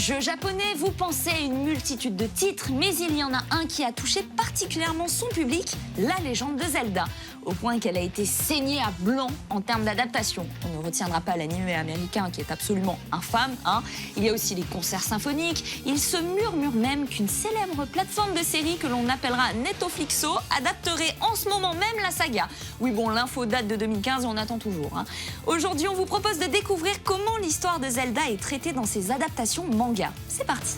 Jeu japonais, vous pensez à une multitude de titres, mais il y en a un qui a touché particulièrement son public, la légende de Zelda, au point qu'elle a été saignée à blanc en termes d'adaptation. On ne retiendra pas l'anime américain qui est absolument infâme, hein. Il y a aussi les concerts symphoniques. Il se murmure même qu'une célèbre plateforme de série que l'on appellera Netoflixo adapterait en ce moment même la saga. Oui bon, l'info date de 2015 et on attend toujours, hein. Aujourd'hui, on vous propose de découvrir comment l'histoire de Zelda est traitée dans ses adaptations manga. C'est parti.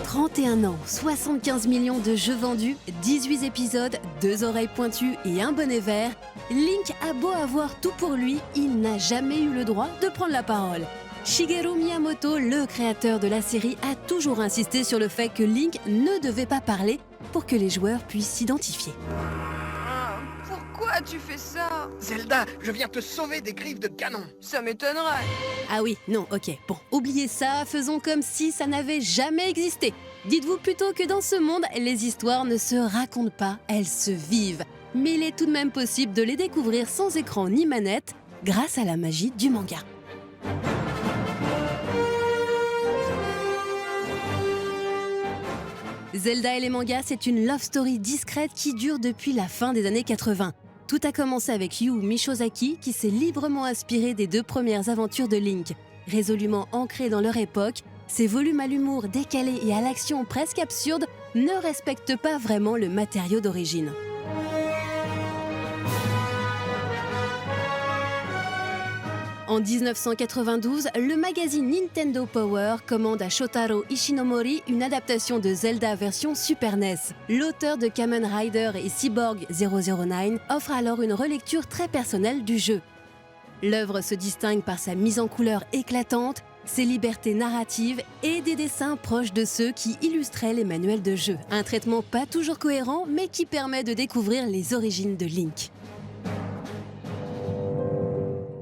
« 31 ans, 75 millions de jeux vendus, 18 épisodes, 2 oreilles pointues et un bonnet vert, Link a beau avoir tout pour lui, il n'a jamais eu le droit de prendre la parole. Shigeru Miyamoto, le créateur de la série, a toujours insisté sur le fait que Link ne devait pas parler pour que les joueurs puissent s'identifier. Pourquoi tu fais ça? Zelda, je viens te sauver des griffes de canon. Ça m'étonnerait. Ah oui, non, ok, bon, oubliez ça, faisons comme si ça n'avait jamais existé. Dites-vous plutôt que dans ce monde, les histoires ne se racontent pas, elles se vivent. Mais il est tout de même possible de les découvrir sans écran ni manette, grâce à la magie du manga. Zelda et les mangas, c'est une love story discrète qui dure depuis la fin des années 80. Tout a commencé avec Yu Mishozaki qui s'est librement inspiré des 2 premières aventures de Link. Résolument ancrés dans leur époque, ces volumes à l'humour décalé et à l'action presque absurde ne respectent pas vraiment le matériau d'origine. En 1992, le magazine Nintendo Power commande à Shotaro Ishinomori une adaptation de Zelda version Super NES. L'auteur de Kamen Rider et Cyborg 009 offre alors une relecture très personnelle du jeu. L'œuvre se distingue par sa mise en couleur éclatante, ses libertés narratives et des dessins proches de ceux qui illustraient les manuels de jeu. Un traitement pas toujours cohérent, mais qui permet de découvrir les origines de Link.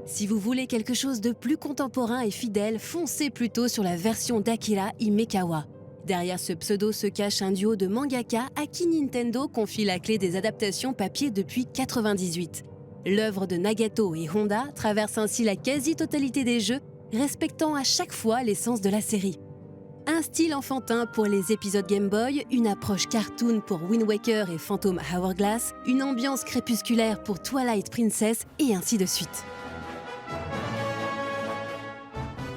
Si vous voulez quelque chose de plus contemporain et fidèle, foncez plutôt sur la version d'Akira Himekawa. Derrière ce pseudo se cache un duo de mangaka à qui Nintendo confie la clé des adaptations papier depuis 1998. L'œuvre de Nagato et Honda traverse ainsi la quasi-totalité des jeux, respectant à chaque fois l'essence de la série. Un style enfantin pour les épisodes Game Boy, une approche cartoon pour Wind Waker et Phantom Hourglass, une ambiance crépusculaire pour Twilight Princess et ainsi de suite.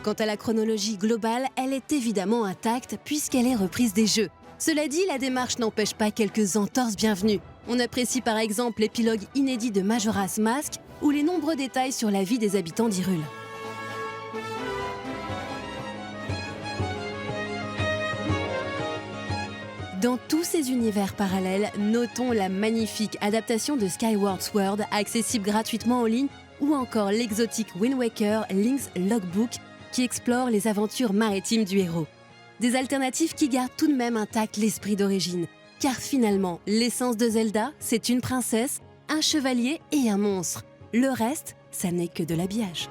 Quant à la chronologie globale, elle est évidemment intacte puisqu'elle est reprise des jeux. Cela dit, la démarche n'empêche pas quelques entorses bienvenues. On apprécie par exemple l'épilogue inédit de Majora's Mask ou les nombreux détails sur la vie des habitants d'Hyrule. Dans tous ces univers parallèles, notons la magnifique adaptation de Skyward Sword, accessible gratuitement en ligne, ou encore l'exotique Wind Waker Link's Logbook, qui explore les aventures maritimes du héros. Des alternatives qui gardent tout de même intact l'esprit d'origine, car finalement, l'essence de Zelda, c'est une princesse, un chevalier et un monstre. Le reste, ça n'est que de l'habillage.